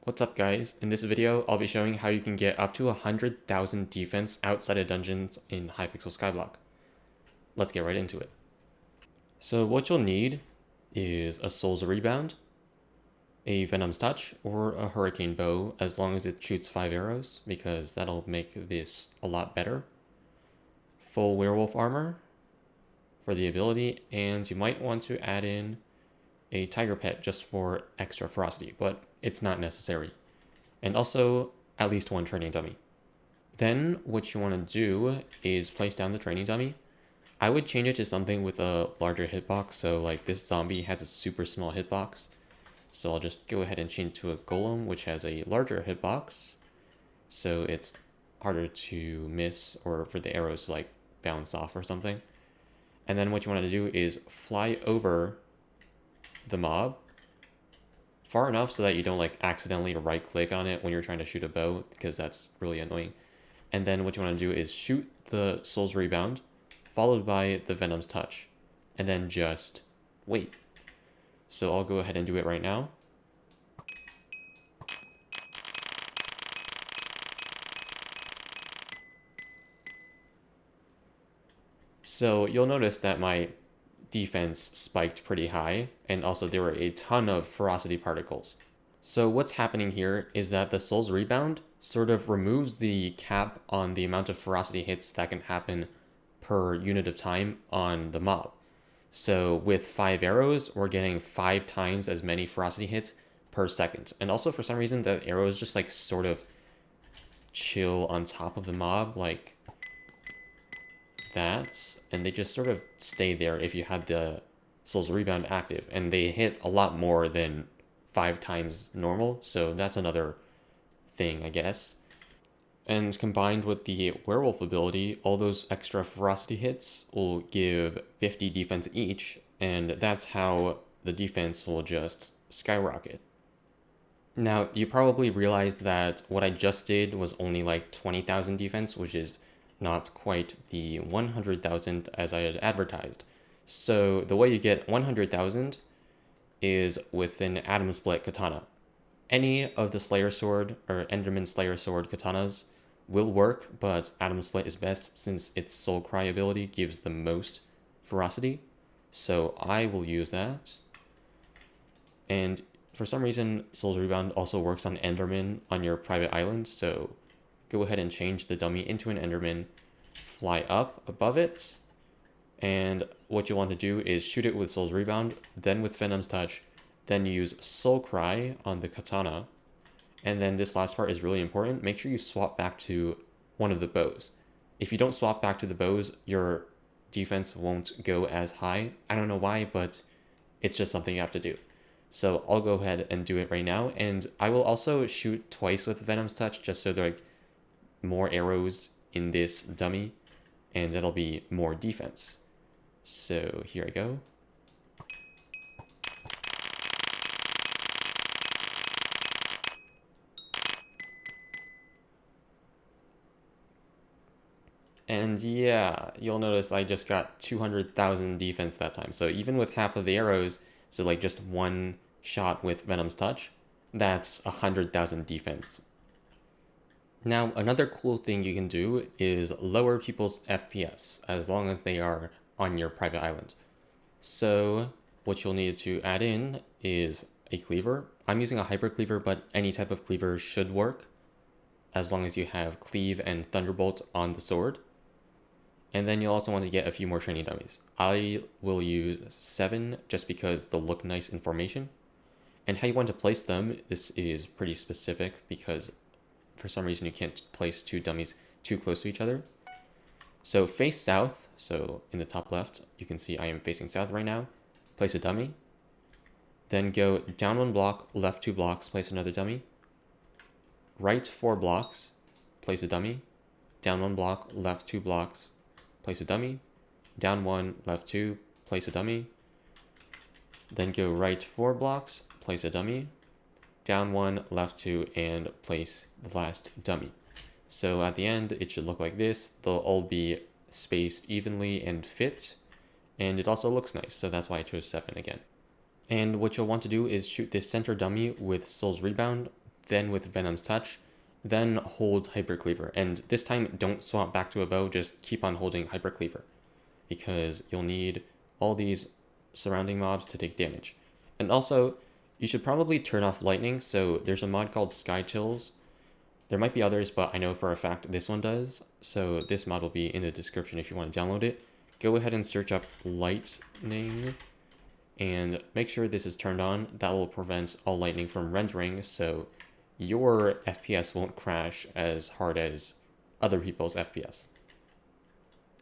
What's up guys? In this video, I'll be showing how you can get up to 100,000 defense outside of dungeons in Hypixel Skyblock. Let's get right into it. So what you'll need is a Soul's Rebound, a Venom's Touch, or a Hurricane Bow as long as it shoots 5 arrows because that'll make this a lot better. Full Werewolf Armor for the ability, and you might want to add in a Tiger Pet just for extra ferocity, but it's not necessary. And also at least one training dummy. Then what you want to do is place down the training dummy. I would change it to something with a larger hitbox, so like this zombie has a super small hitbox. So I'll just go ahead and change it to a golem, which has a larger hitbox. So it's harder to miss or for the arrows to like bounce off or something. And then what you want to do is fly over the mob far enough so that you don't like accidentally right click on it when you're trying to shoot a bow, because that's really annoying. And then what you want to do is shoot the Soul's Rebound followed by the Venom's Touch and then just wait. So I'll go ahead and do it right now. So you'll notice that my defense spiked pretty high, and also there were a ton of ferocity particles. So what's happening here is that the Soul's Rebound sort of removes the cap on the amount of ferocity hits that can happen per unit of time on the mob. So with 5 arrows, we're getting 5 times as many ferocity hits per second. And also for some reason, the arrows just like sort of chill on top of the mob like that, and they just sort of stay there if you had the Soul's Rebound active, and they hit a lot more than 5 times normal, so that's another thing, I guess. And combined with the Werewolf ability, all those extra ferocity hits will give 50 defense each, and that's how the defense will just skyrocket. Now, you probably realized that what I just did was only like 20,000 defense, which is not quite the 100,000 as I had advertised. So the way you get 100,000 is with an Atom Split katana. Any of the Slayer Sword or Enderman Slayer Sword katanas will work, but Atom Split is best since its Soul Cry ability gives the most ferocity. So I will use that. And for some reason, Soul's Rebound also works on Enderman on your private island, so go ahead and change the dummy into an Enderman, fly up above it, and what you want to do is shoot it with Soul's Rebound, then with Venom's Touch, then use Soul Cry on the katana, and then this last part is really important. Make sure you swap back to one of the bows. If you don't swap back to the bows, your defense won't go as high. I don't know why, but it's just something you have to do. So I'll go ahead and do it right now, and I will also shoot twice with Venom's Touch just so there are more arrows in this dummy, and that'll be more defense. So here I go. And yeah, you'll notice I just got 200,000 defense that time. So even with half of the arrows, so like just one shot with Venom's Touch, that's 100,000 defense. Now, another cool thing you can do is lower people's FPS as long as they are on your private island. So what you'll need to add in is a cleaver. I'm using a hyper cleaver, but any type of cleaver should work as long as you have cleave and thunderbolt on the sword. And then you'll also want to get a few more training dummies. I will use 7 just because they'll look nice in formation. And how you want to place them, this is pretty specific because for some reason you can't place 2 dummies too close to each other. So face south, so in the top left, you can see I am facing south right now. Place a dummy. Then go down 1 block, left 2 blocks, place another dummy. Right 4 blocks, place a dummy. Down 1 block, left 2 blocks, place a dummy. Down 1, left 2, place a dummy. Then go right 4 blocks, place a dummy. Down 1, left 2, and place the last dummy. So at the end, it should look like this. They'll all be spaced evenly and fit, and it also looks nice, so that's why I chose 7 again. And what you'll want to do is shoot this center dummy with Soul's Rebound then with Venom's Touch, then hold Hypercleaver. And this time, don't swap back to a bow, just keep on holding Hypercleaver, because you'll need all these surrounding mobs to take damage. And also, you should probably turn off lightning, so there's a mod called Sky Chills. There might be others, but I know for a fact this one does, so this mod will be in the description if you want to download it. Go ahead and search up lightning, and make sure this is turned on. That will prevent all lightning from rendering, so your FPS won't crash as hard as other people's FPS.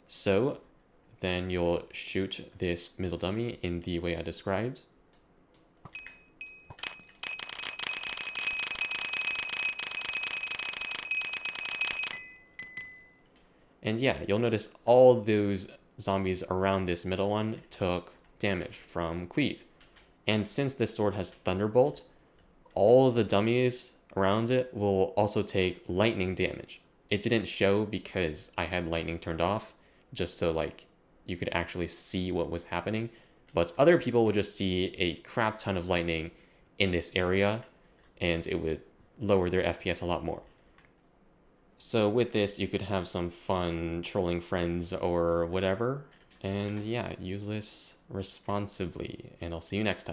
So then you'll shoot this middle dummy in the way I described. And yeah, you'll notice all those zombies around this middle one took damage from Cleave. And since this sword has Thunderbolt, all the dummies around it will also take lightning damage. It didn't show because I had lightning turned off, just so like you could actually see what was happening. But other people would just see a crap ton of lightning in this area, and it would lower their FPS a lot more. So with this, you could have some fun trolling friends or whatever. And yeah, use this responsibly, and I'll see you next time.